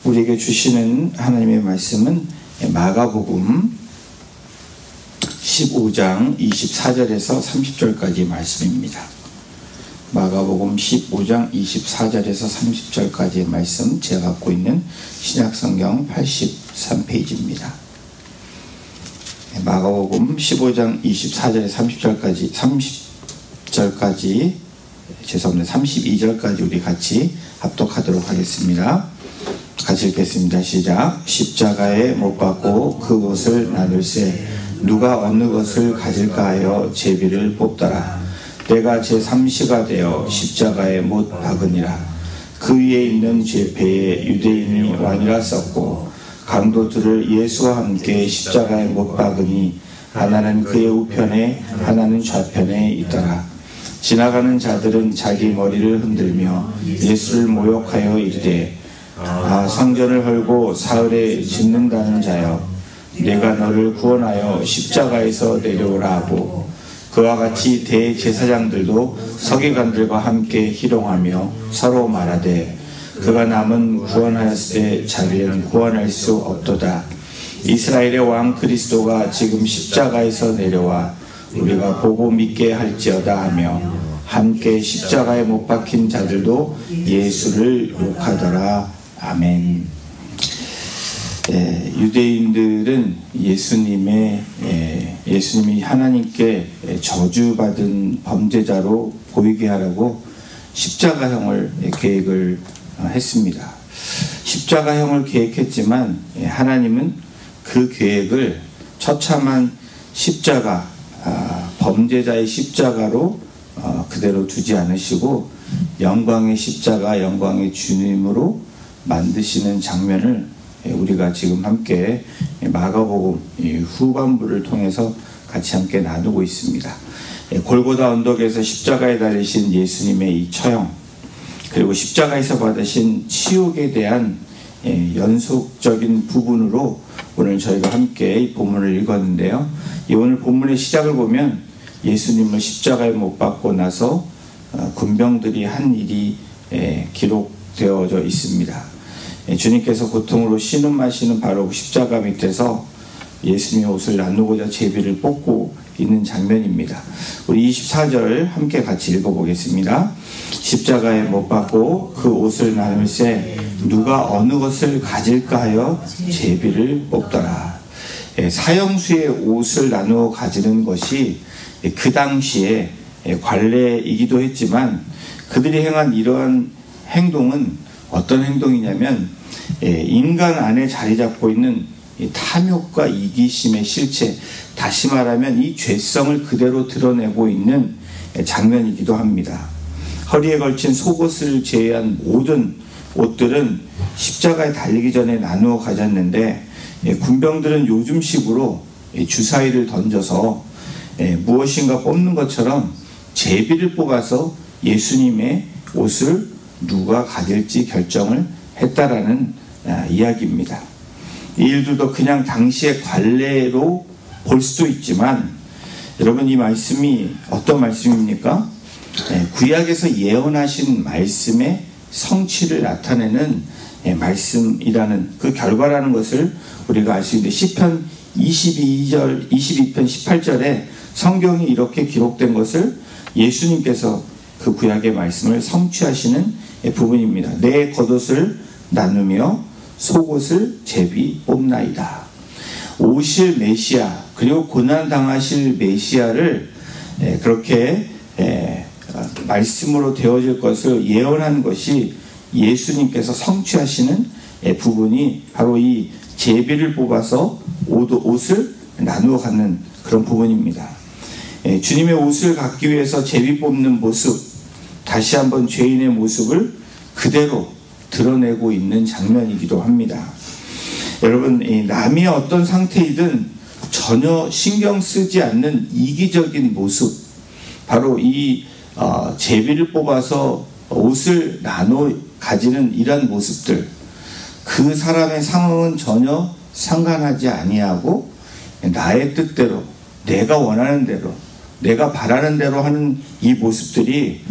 우리에게 주시는 하나님의 말씀은 마가복음 15장 24절에서 30절까지 말씀입니다. 마가복음 15장 24절에서 30절까지의 말씀, 제가 갖고 있는 신약성경 83페이지입니다. 마가복음 15장 24절에서 32절까지 우리 같이 합독하도록 하겠습니다. 같이 읽겠습니다. 시작. 십자가에 못 박고 그 옷을 나눌세 누가 어느 것을 가질까 하여 제비를 뽑더라. 내가 제3시가 되어 십자가에 못 박으니라. 그 위에 있는 죄패에 유대인이 왕이라 썼고 강도들을 예수와 함께 십자가에 못 박으니 하나는 그의 우편에 하나는 좌편에 있더라. 지나가는 자들은 자기 머리를 흔들며 예수를 모욕하여 이르되 성전을 헐고 사흘에 짓는다는 자여 내가 너를 구원하여 십자가에서 내려오라 하고 그와 같이 대제사장들도 서기관들과 함께 희롱하며 서로 말하되 그가 남은 구원하였을 때 자기는 구원할 수 없도다. 이스라엘의 왕 그리스도가 지금 십자가에서 내려와 우리가 보고 믿게 할지어다 하며 함께 십자가에 못 박힌 자들도 예수를 욕하더라. 아멘. 유대인들은 예수님이 하나님께 저주받은 범죄자로 보이게 하라고 십자가형을 계획을 했습니다. 십자가형을 계획했지만 하나님은 그 계획을 처참한 십자가, 범죄자의 십자가로 그대로 두지 않으시고 영광의 십자가, 영광의 주님으로 만드시는 장면을 우리가 지금 함께 마가복음 후반부를 통해서 같이 함께 나누고 있습니다. 골고다 언덕에서 십자가에 달리신 예수님의 이 처형, 그리고 십자가에서 받으신 치욕에 대한 연속적인 부분으로 오늘 저희가 함께 이 본문을 읽었는데요. 이 오늘 본문의 시작을 보면 예수님을 십자가에 못 박고 나서 군병들이 한 일이 기록되어져 있습니다. 주님께서 고통으로 신음하시는 바로 십자가 밑에서 예수님의 옷을 나누고자 제비를 뽑고 있는 장면입니다. 우리 24절 함께 같이 읽어보겠습니다. 십자가에 못 박고 그 옷을 나눌세 누가 어느 것을 가질까 하여 제비를 뽑더라. 사형수의 옷을 나누어 가지는 것이 그 당시에 관례이기도 했지만 그들이 행한 이러한 행동은 어떤 행동이냐면 인간 안에 자리 잡고 있는 탐욕과 이기심의 실체, 다시 말하면 이 죄성을 그대로 드러내고 있는 장면이기도 합니다. 허리에 걸친 속옷을 제외한 모든 옷들은 십자가에 달리기 전에 나누어 가졌는데 군병들은 요즘식으로 주사위를 던져서 무엇인가 뽑는 것처럼 제비를 뽑아서 예수님의 옷을 누가 가질지 결정을 했다라는 이야기입니다. 이 일들도 그냥 당시의 관례로 볼 수도 있지만 여러분, 이 말씀이 어떤 말씀입니까? 구약에서 예언하신 말씀의 성취를 나타내는 말씀이라는 그 결과라는 것을 우리가 알 수 있는데, 시편 22편 18절에 성경이 이렇게 기록된 것을 예수님께서 그 구약의 말씀을 성취하시는 부분입니다. 내 겉옷을 나누며 속옷을 제비 뽑나이다. 오실 메시아, 그리고 고난당하실 메시아를 그렇게 말씀으로 되어질 것을 예언한 것이 예수님께서 성취하시는 부분이 바로 이 제비를 뽑아서 옷을 나누어 갖는 그런 부분입니다. 주님의 옷을 갖기 위해서 제비 뽑는 모습, 다시 한번 죄인의 모습을 그대로 드러내고 있는 장면이기도 합니다. 여러분, 남이 어떤 상태이든 전혀 신경 쓰지 않는 이기적인 모습, 바로 이 제비를 뽑아서 옷을 나눠 가지는 이런 모습들, 그 사람의 상황은 전혀 상관하지 아니하고 나의 뜻대로, 내가 원하는 대로, 내가 바라는 대로 하는 이 모습들이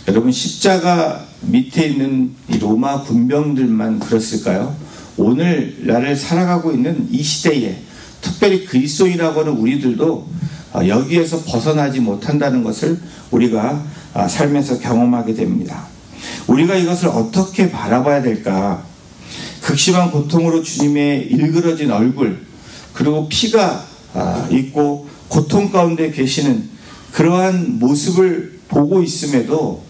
여러분 십자가 밑에 있는 이 로마 군병들만 그랬을까요? 오늘날을 살아가고 있는 이 시대에 특별히 그리스도인이라고 하는 우리들도 여기에서 벗어나지 못한다는 것을 우리가 살면서 경험하게 됩니다. 우리가 이것을 어떻게 바라봐야 될까? 극심한 고통으로 주님의 일그러진 얼굴, 그리고 피가 있고 고통 가운데 계시는 그러한 모습을 보고 있음에도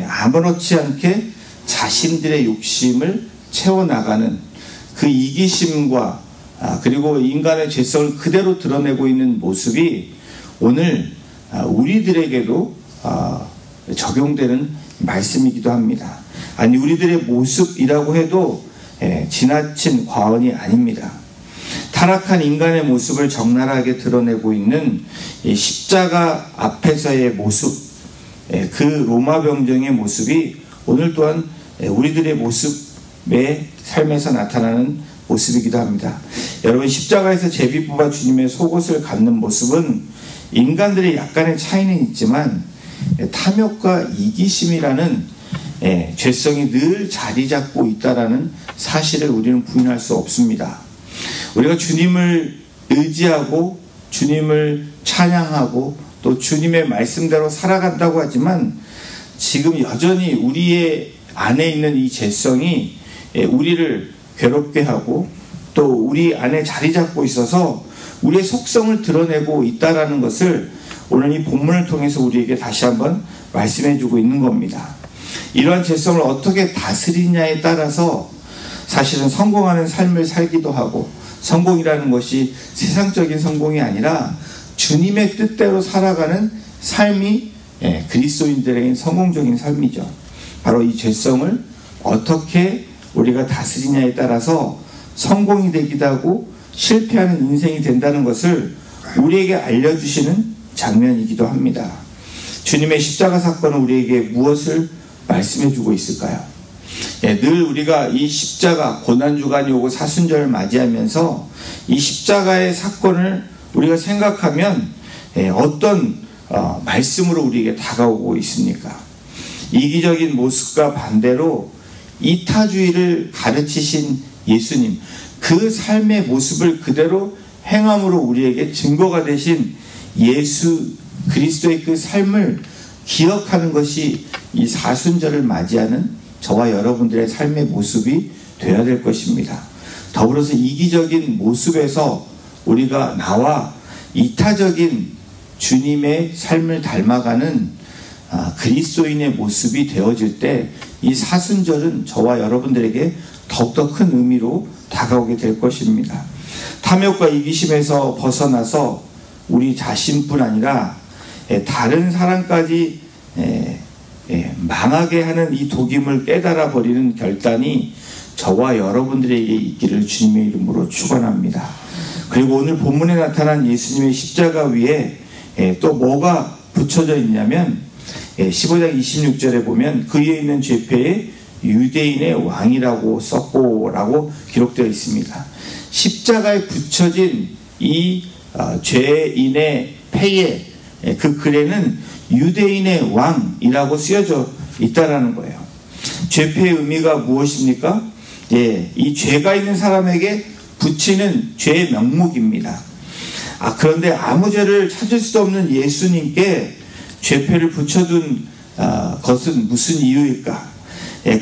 아무렇지 않게 자신들의 욕심을 채워나가는 그 이기심과 그리고 인간의 죄성을 그대로 드러내고 있는 모습이 오늘 우리들에게도 적용되는 말씀이기도 합니다. 아니, 우리들의 모습이라고 해도 지나친 과언이 아닙니다. 타락한 인간의 모습을 적나라하게 드러내고 있는 십자가 앞에서의 모습, 그 로마 병정의 모습이 오늘 또한 우리들의 모습의 삶에서 나타나는 모습이기도 합니다. 여러분, 십자가에서 제비 뽑아 주님의 속옷을 갖는 모습은 인간들의 약간의 차이는 있지만 탐욕과 이기심이라는 죄성이 늘 자리 잡고 있다라는 사실을 우리는 부인할 수 없습니다. 우리가 주님을 의지하고 주님을 찬양하고 또 주님의 말씀대로 살아간다고 하지만 지금 여전히 우리의 안에 있는 이 죄성이 우리를 괴롭게 하고 또 우리 안에 자리 잡고 있어서 우리의 속성을 드러내고 있다는 것을 오늘 이 본문을 통해서 우리에게 다시 한번 말씀해 주고 있는 겁니다. 이러한 죄성을 어떻게 다스리냐에 따라서 사실은 성공하는 삶을 살기도 하고, 성공이라는 것이 세상적인 성공이 아니라 주님의 뜻대로 살아가는 삶이 그리스도인들에게는 성공적인 삶이죠. 바로 이 죄성을 어떻게 우리가 다스리냐에 따라서 성공이 되기도 하고 실패하는 인생이 된다는 것을 우리에게 알려주시는 장면이기도 합니다. 주님의 십자가 사건은 우리에게 무엇을 말씀해주고 있을까요? 늘 우리가 이 십자가, 고난주간이 오고 사순절을 맞이하면서 이 십자가의 사건을 우리가 생각하면 어떤 말씀으로 우리에게 다가오고 있습니까? 이기적인 모습과 반대로 이타주의를 가르치신 예수님, 그 삶의 모습을 그대로 행함으로 우리에게 증거가 되신 예수 그리스도의 그 삶을 기억하는 것이 이 사순절을 맞이하는 저와 여러분들의 삶의 모습이 되어야 될 것입니다. 더불어서 이기적인 모습에서 우리가 나와 이타적인 주님의 삶을 닮아가는 그리스도인의 모습이 되어질 때 이 사순절은 저와 여러분들에게 더욱더 큰 의미로 다가오게 될 것입니다. 탐욕과 이기심에서 벗어나서 우리 자신뿐 아니라 다른 사람까지 망하게 하는 이 독임을 깨달아 버리는 결단이 저와 여러분들에게 있기를 주님의 이름으로 축원합니다. 그리고 오늘 본문에 나타난 예수님의 십자가 위에 또 뭐가 붙여져 있냐면 15장 26절에 보면 그 위에 있는 죄패에 유대인의 왕이라고 썼고 라고 기록되어 있습니다. 십자가에 붙여진 이 죄인의 패에 그 글에는 유대인의 왕이라고 쓰여져 있다라는 거예요. 죄패의 의미가 무엇입니까? 이 죄가 있는 사람에게 붙이는 죄의 명목입니다. 그런데 아무 죄를 찾을 수 없는 예수님께 죄패를 붙여둔 것은 무슨 이유일까?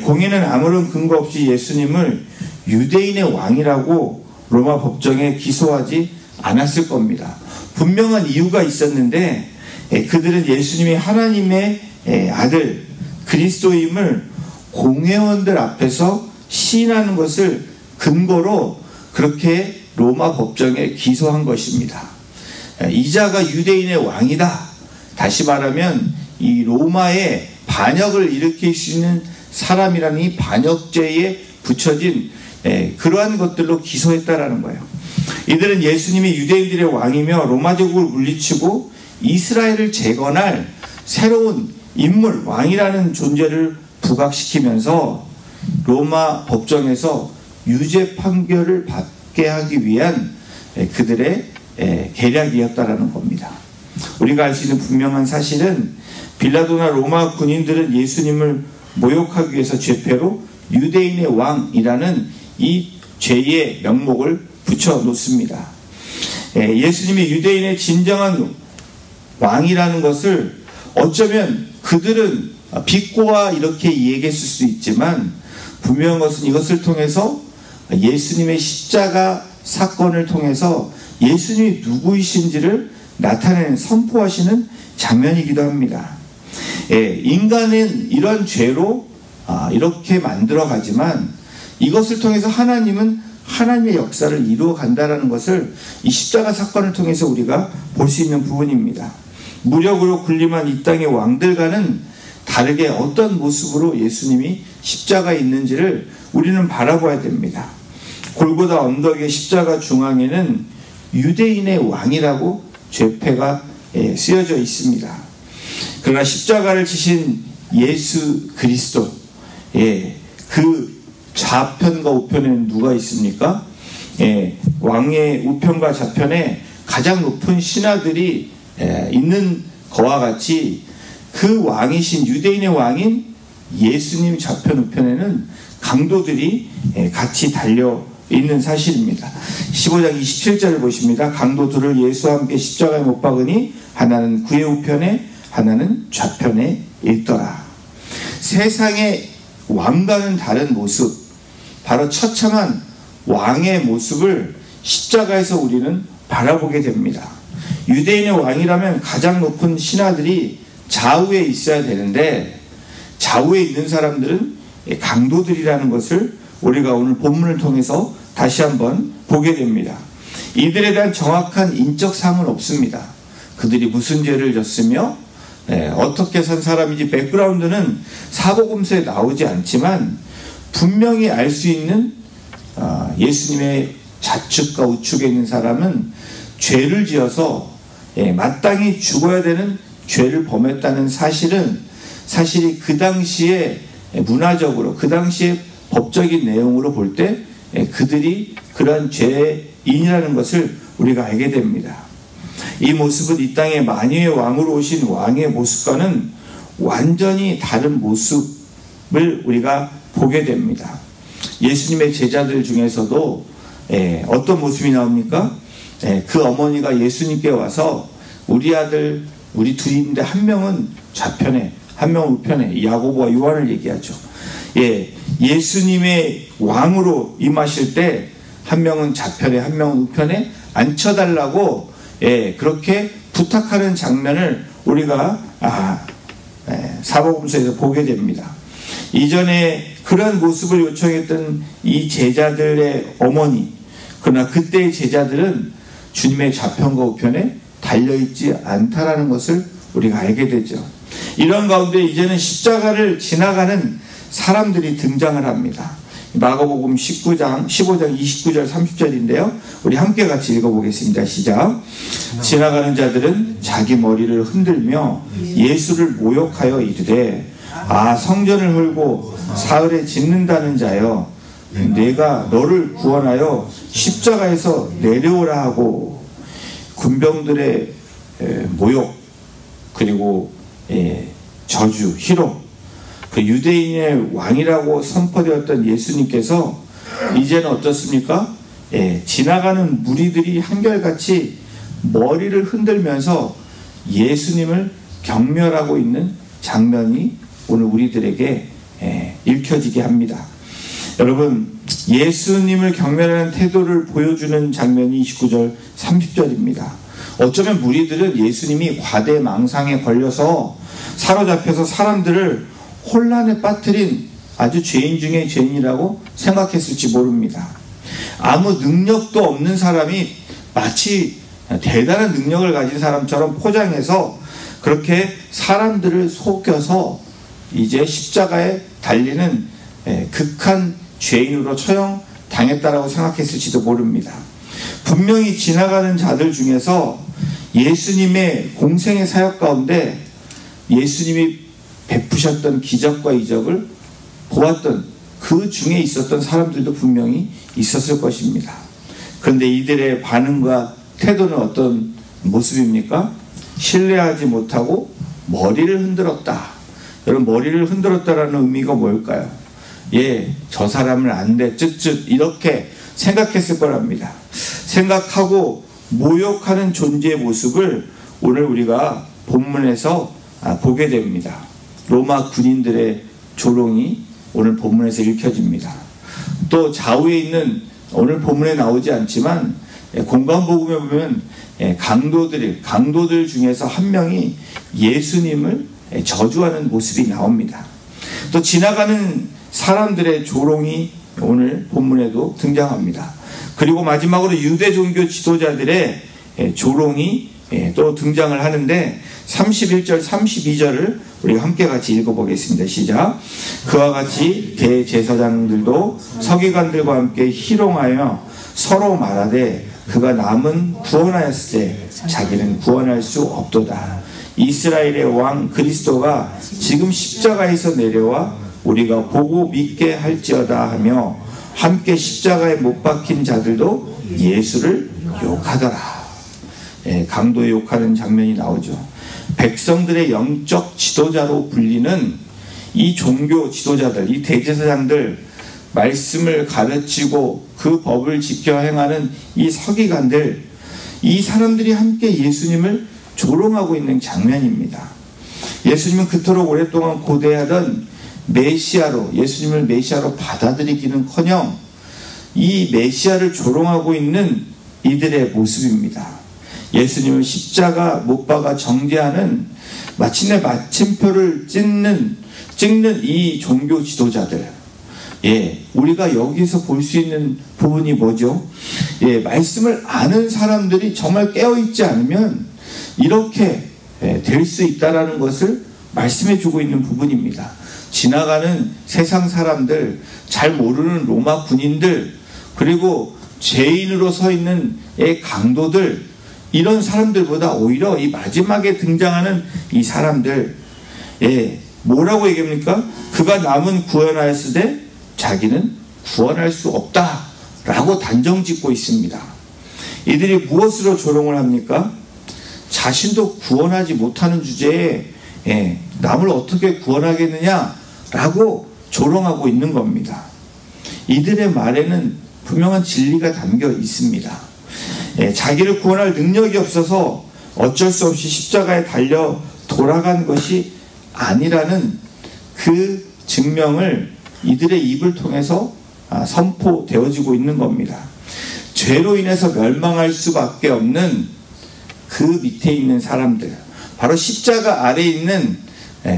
공인은 아무런 근거 없이 예수님을 유대인의 왕이라고 로마 법정에 기소하지 않았을 겁니다. 분명한 이유가 있었는데 그들은 예수님이 하나님의 아들 그리스도임을 공회원들 앞에서 시인하는 것을 근거로 그렇게 로마 법정에 기소한 것입니다. 이자가 유대인의 왕이다. 다시 말하면 이 로마의 반역을 일으킬 수 있는 사람이라는 이 반역죄에 붙여진 그러한 것들로 기소했다라는 거예요. 이들은 예수님이 유대인들의 왕이며 로마 제국을 물리치고 이스라엘을 재건할 새로운 인물, 왕이라는 존재를 부각시키면서 로마 법정에서 유죄 판결을 받게 하기 위한 그들의 계략이었다라는 겁니다. 우리가 알 수 있는 분명한 사실은 빌라도나 로마 군인들은 예수님을 모욕하기 위해서 죄패로 유대인의 왕이라는 이 죄의 명목을 붙여 놓습니다. 예수님이 유대인의 진정한 왕이라는 것을 어쩌면 그들은 비꼬아 이렇게 얘기했을 수도 있지만, 분명한 것은 이것을 통해서 예수님의 십자가 사건을 통해서 예수님이 누구이신지를 나타내는, 선포하시는 장면이기도 합니다. 인간은 이런 죄로 이렇게 만들어가지만 이것을 통해서 하나님은 하나님의 역사를 이루어 간다는 것을 이 십자가 사건을 통해서 우리가 볼 수 있는 부분입니다. 무력으로 군림한 이 땅의 왕들과는 다르게 어떤 모습으로 예수님이 십자가에 있는지를 우리는 바라봐야 됩니다. 골고다 언덕의 십자가 중앙에는 유대인의 왕이라고 죄패가 쓰여져 있습니다. 그러나 십자가를 지신 예수 그리스도, 그 좌편과 우편에는 누가 있습니까? 왕의 우편과 좌편에 가장 높은 신하들이 있는 것과 같이 그 왕이신 유대인의 왕인 예수님 좌편 우편에는 강도들이 같이 달려 있는 사실입니다. 15장 27절을 보십니다. 강도들을 예수와 함께 십자가에 못 박으니 하나는 그의 우편에 하나는 좌편에 있더라. 세상의 왕과는 다른 모습, 바로 처참한 왕의 모습을 십자가에서 우리는 바라보게 됩니다. 유대인의 왕이라면 가장 높은 신하들이 좌우에 있어야 되는데 좌우에 있는 사람들은 강도들이라는 것을 우리가 오늘 본문을 통해서 다시 한번 보게 됩니다. 이들에 대한 정확한 인적 사항은 없습니다. 그들이 무슨 죄를 졌으며 어떻게 산 사람인지 백그라운드는 사복음서에 나오지 않지만 분명히 알 수 있는 예수님의 좌측과 우측에 있는 사람은 죄를 지어서 마땅히 죽어야 되는 죄를 범했다는 사실이 그 당시에 문화적으로, 그 당시에 법적인 내용으로 볼 때 그들이 그러한 죄인이라는 것을 우리가 알게 됩니다. 이 모습은 이 땅에 만유의 왕으로 오신 왕의 모습과는 완전히 다른 모습을 우리가 보게 됩니다. 예수님의 제자들 중에서도 어떤 모습이 나옵니까? 그 어머니가 예수님께 와서 우리 아들, 우리 둘이 있는데 한 명은 좌편에 한 명은 우편에, 야고보와 요한을 얘기하죠. 예수님의 왕으로 임하실 때 한 명은 좌편에 한 명은 우편에 앉혀달라고 그렇게 부탁하는 장면을 우리가 사복음서에서 보게 됩니다. 이전에 그런 모습을 요청했던 이 제자들의 어머니, 그러나 그때의 제자들은 주님의 좌편과 우편에 달려있지 않다라는 것을 우리가 알게 되죠. 이런 가운데 이제는 십자가를 지나가는 사람들이 등장을 합니다. 마가복음 15장 29절 30절인데요. 우리 함께 같이 읽어보겠습니다. 시작. 지나가는 자들은 자기 머리를 흔들며 예수를 모욕하여 이르되 성전을 헐고 사흘에 짓는다는 자여, 내가 너를 구원하여 십자가에서 내려오라 하고 군병들의 모욕, 그리고 저주, 희롱, 그 유대인의 왕이라고 선포되었던 예수님께서 이제는 어떻습니까? 지나가는 무리들이 한결같이 머리를 흔들면서 예수님을 경멸하고 있는 장면이 오늘 우리들에게 읽혀지게 합니다. 여러분, 예수님을 경멸하는 태도를 보여주는 장면이 29절 30절입니다. 어쩌면 무리들은 예수님이 과대망상에 걸려서 사로잡혀서 사람들을 혼란에 빠뜨린 아주 죄인 중에 죄인이라고 생각했을지 모릅니다. 아무 능력도 없는 사람이 마치 대단한 능력을 가진 사람처럼 포장해서 그렇게 사람들을 속여서 이제 십자가에 달리는 극한 죄인으로 처형당했다라고 생각했을지도 모릅니다. 분명히 지나가는 자들 중에서 예수님의 공생의 사역 가운데 예수님이 베푸셨던 기적과 이적을 보았던 그 중에 있었던 사람들도 분명히 있었을 것입니다. 그런데 이들의 반응과 태도는 어떤 모습입니까? 신뢰하지 못하고 머리를 흔들었다. 여러분, 머리를 흔들었다라는 의미가 뭘까요? 저 사람은 안 돼, 쯧쯧 이렇게 생각했을 거랍니다. 생각하고 모욕하는 존재의 모습을 오늘 우리가 본문에서 보게 됩니다. 로마 군인들의 조롱이 오늘 본문에서 읽혀집니다. 또 좌우에 있는, 오늘 본문에 나오지 않지만 공관복음에 보면 강도들 중에서 한 명이 예수님을 저주하는 모습이 나옵니다. 또 지나가는 사람들의 조롱이 오늘 본문에도 등장합니다. 그리고 마지막으로 유대 종교 지도자들의 조롱이 또 등장을 하는데 31절 32절을 우리가 함께 같이 읽어보겠습니다. 시작. 그와 같이 대제사장들도 서기관들과 함께 희롱하여 서로 말하되 그가 남은 구원하였을 때 자기는 구원할 수 없도다. 이스라엘의 왕 그리스도가 지금 십자가에서 내려와 우리가 보고 믿게 할지어다 하며 함께 십자가에 못 박힌 자들도 예수를 욕하더라. 강도에 욕하는 장면이 나오죠. 백성들의 영적 지도자로 불리는 이 종교 지도자들, 이 대제사장들, 말씀을 가르치고 그 법을 지켜 행하는 이 서기관들, 이 사람들이 함께 예수님을 조롱하고 있는 장면입니다. 예수님은 그토록 오랫동안 고대하던 메시아로, 예수님을 메시아로 받아들이기는커녕 이 메시아를 조롱하고 있는 이들의 모습입니다. 예수님을 십자가 못 박아 정죄하는 마침내 마침표를 찍는 이 종교 지도자들, 우리가 여기서 볼 수 있는 부분이 뭐죠? 말씀을 아는 사람들이 정말 깨어있지 않으면 이렇게 될 수 있다라는 것을 말씀해 주고 있는 부분입니다. 지나가는 세상 사람들, 잘 모르는 로마 군인들, 그리고 죄인으로 서 있는 강도들, 이런 사람들보다 오히려 이 마지막에 등장하는 이 사람들, 뭐라고 얘기합니까? 그가 남은 구원하였을 때 자기는 구원할 수 없다 라고 단정 짓고 있습니다. 이들이 무엇으로 조롱을 합니까? 자신도 구원하지 못하는 주제에 남을 어떻게 구원하겠느냐 라고 조롱하고 있는 겁니다. 이들의 말에는 분명한 진리가 담겨 있습니다. 자기를 구원할 능력이 없어서 어쩔 수 없이 십자가에 달려 돌아간 것이 아니라는 그 증명을 이들의 입을 통해서 선포되어지고 있는 겁니다. 죄로 인해서 멸망할 수밖에 없는 그 밑에 있는 사람들, 바로 십자가 아래에 있는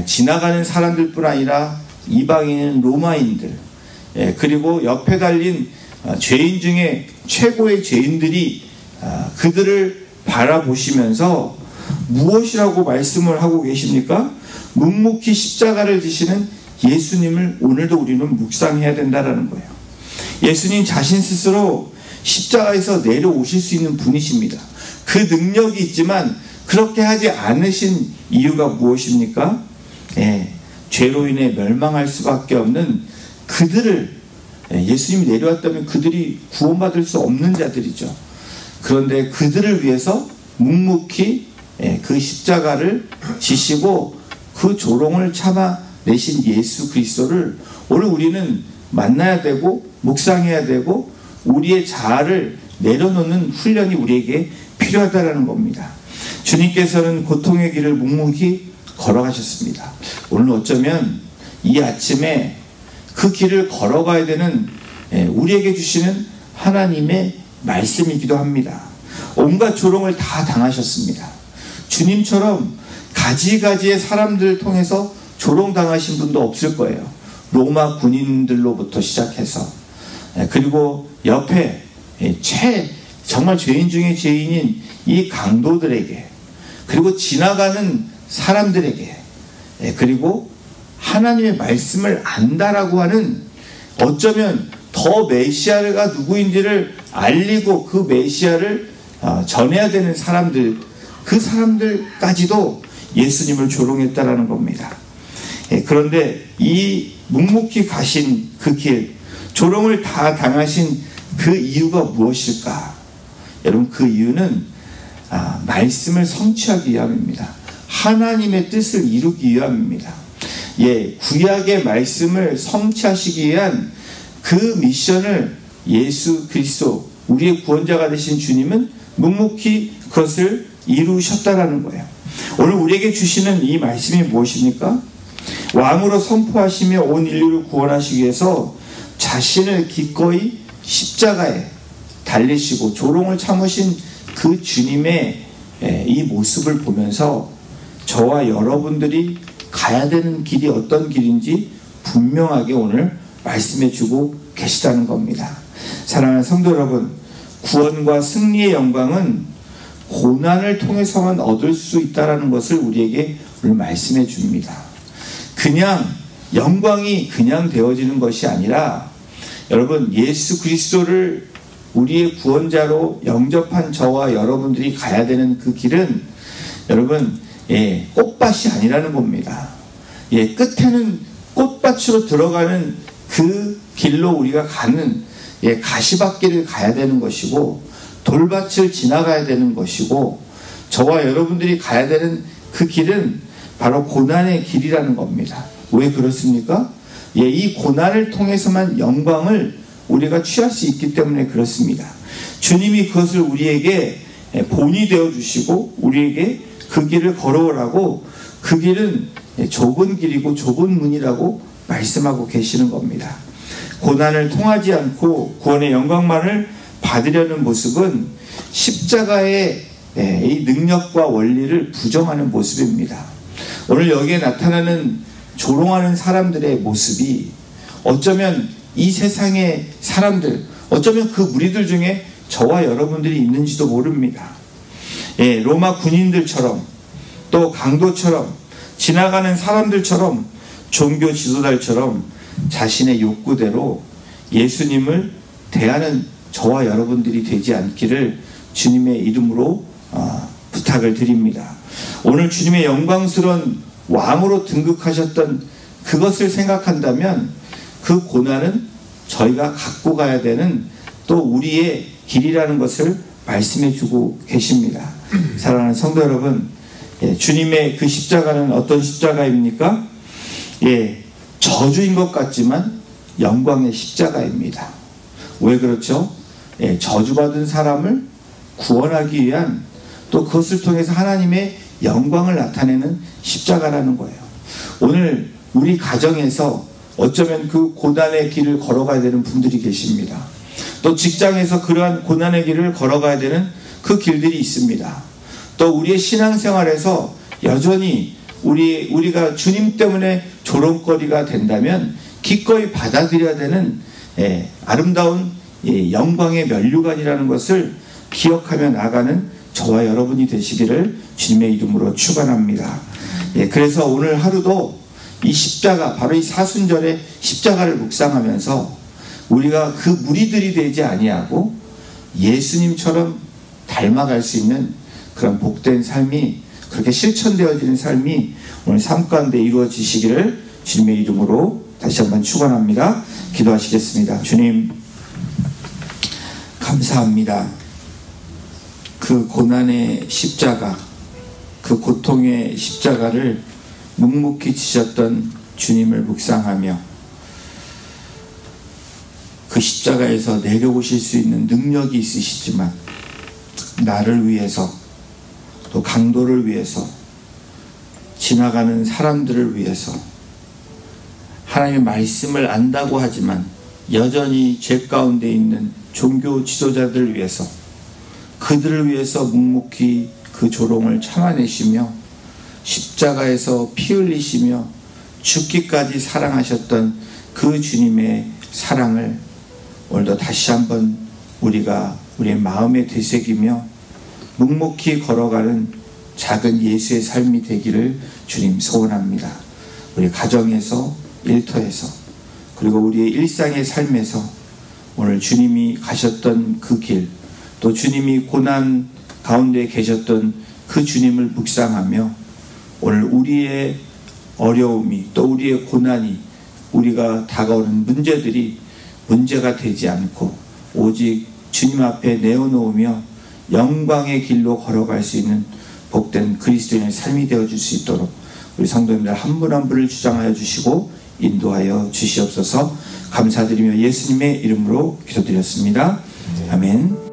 지나가는 사람들뿐 아니라 이방인 로마인들, 그리고 옆에 달린 죄인 중에 최고의 죄인들이 그들을 바라보시면서 무엇이라고 말씀을 하고 계십니까? 묵묵히 십자가를 지시는 예수님을 오늘도 우리는 묵상해야 된다는 거예요. 예수님 자신 스스로 십자가에서 내려오실 수 있는 분이십니다. 그 능력이 있지만 그렇게 하지 않으신 이유가 무엇입니까? 죄로 인해 멸망할 수밖에 없는 그들을, 예수님이 내려왔다면 그들이 구원받을 수 없는 자들이죠. 그런데 그들을 위해서 묵묵히 그 십자가를 지시고 그 조롱을 참아내신 예수 그리스도를 오늘 우리는 만나야 되고 묵상해야 되고 우리의 자아를 내려놓는 훈련이 우리에게 필요하다는 겁니다. 주님께서는 고통의 길을 묵묵히 걸어가셨습니다. 오늘 어쩌면 이 아침에 그 길을 걸어가야 되는 우리에게 주시는 하나님의 말씀이기도 합니다. 온갖 조롱을 다 당하셨습니다. 주님처럼 가지가지의 사람들을 통해서 조롱당하신 분도 없을 거예요. 로마 군인들로부터 시작해서, 그리고 옆에 정말 죄인 중에 죄인인 이 강도들에게, 그리고 지나가는 사람들에게, 그리고 하나님의 말씀을 안다라고 하는, 어쩌면 더 메시아가 누구인지를 알리고 그 메시아를 전해야 되는 사람들, 그 사람들까지도 예수님을 조롱했다라는 겁니다. 그런데 이 묵묵히 가신 그 길, 조롱을 다 당하신 그 이유가 무엇일까? 여러분, 그 이유는 말씀을 성취하기 위함입니다. 하나님의 뜻을 이루기 위함입니다. 구약의 말씀을 성취하시기 위한 그 미션을 예수 그리스도 우리의 구원자가 되신 주님은 묵묵히 그것을 이루셨다라는 거예요. 오늘 우리에게 주시는 이 말씀이 무엇입니까? 왕으로 선포하시며 온 인류를 구원하시기 위해서 자신을 기꺼이 십자가에 달리시고 조롱을 참으신 그 주님의 이 모습을 보면서 저와 여러분들이 가야 되는 길이 어떤 길인지 분명하게 오늘 말씀해 주고 계시다는 겁니다. 사랑하는 성도 여러분, 구원과 승리의 영광은 고난을 통해서만 얻을 수 있다는 것을 우리에게 오늘 말씀해 줍니다. 그냥 영광이 그냥 되어지는 것이 아니라 여러분, 예수 그리스도를 우리의 구원자로 영접한 저와 여러분들이 가야 되는 그 길은 여러분 꽃밭이 아니라는 겁니다. 끝에는 꽃밭으로 들어가는 그 길로 우리가 가는 가시밭길을 가야 되는 것이고 돌밭을 지나가야 되는 것이고 저와 여러분들이 가야 되는 그 길은 바로 고난의 길이라는 겁니다. 왜 그렇습니까? 이 고난을 통해서만 영광을 우리가 취할 수 있기 때문에 그렇습니다. 주님이 그것을 우리에게 본이 되어 주시고 우리에게 그 길을 걸어오라고, 그 길은 좁은 길이고 좁은 문이라고 말씀하고 계시는 겁니다. 고난을 통하지 않고 구원의 영광만을 받으려는 모습은 십자가의 이 능력과 원리를 부정하는 모습입니다. 오늘 여기에 나타나는 조롱하는 사람들의 모습이 어쩌면 이 세상의 사람들, 어쩌면 그 무리들 중에 저와 여러분들이 있는지도 모릅니다. 로마 군인들처럼 또 강도처럼 지나가는 사람들처럼 종교 지도자들처럼 자신의 욕구대로 예수님을 대하는 저와 여러분들이 되지 않기를 주님의 이름으로 부탁을 드립니다. 오늘 주님의 영광스러운 왕으로 등극하셨던 그것을 생각한다면 그 고난은 저희가 갖고 가야 되는 또 우리의 길이라는 것을 말씀해 주고 계십니다. 사랑하는 성도 여러분, 주님의 그 십자가는 어떤 십자가입니까? 저주인 것 같지만 영광의 십자가입니다. 왜 그렇죠? 저주받은 사람을 구원하기 위한, 또 그것을 통해서 하나님의 영광을 나타내는 십자가라는 거예요. 오늘 우리 가정에서 어쩌면 그 고난의 길을 걸어가야 되는 분들이 계십니다. 또 직장에서 그러한 고난의 길을 걸어가야 되는 그 길들이 있습니다. 또 우리의 신앙생활에서 여전히 우리가 주님 때문에 조롱거리가 된다면 기꺼이 받아들여야 되는 아름다운 영광의 면류관이라는 것을 기억하며 나가는 저와 여러분이 되시기를 주님의 이름으로 축원합니다. 그래서 오늘 하루도 이 십자가, 바로 이 사순절의 십자가를 묵상하면서 우리가 그 무리들이 되지 아니하고 예수님처럼 닮아갈 수 있는 그런 복된 삶이, 그렇게 실천되어지는 삶이 오늘 삶 가운데 이루어지시기를 주님의 이름으로 다시 한번 축원합니다. 기도하시겠습니다. 주님, 감사합니다. 그 고난의 십자가, 그 고통의 십자가를 묵묵히 지셨던 주님을 묵상하며 그 십자가에서 내려오실 수 있는 능력이 있으시지만 나를 위해서, 또 강도를 위해서, 지나가는 사람들을 위해서, 하나님의 말씀을 안다고 하지만 여전히 죄 가운데 있는 종교 지도자들을 위해서, 그들을 위해서 묵묵히 그 조롱을 참아내시며 십자가에서 피 흘리시며 죽기까지 사랑하셨던 그 주님의 사랑을 오늘도 다시 한번 우리가 우리의 마음에 되새기며 묵묵히 걸어가는 작은 예수의 삶이 되기를 주님 소원합니다. 우리 가정에서, 일터에서, 그리고 우리의 일상의 삶에서 오늘 주님이 가셨던 그 길, 또 주님이 고난 가운데 계셨던 그 주님을 묵상하며 오늘 우리의 어려움이, 또 우리의 고난이, 우리가 다가오는 문제들이 문제가 되지 않고 오직 주님 앞에 내어놓으며 영광의 길로 걸어갈 수 있는 복된 그리스도인의 삶이 되어줄 수 있도록 우리 성도님들 한 분 한 분을 주장하여 주시고 인도하여 주시옵소서. 감사드리며 예수님의 이름으로 기도드렸습니다. 아멘.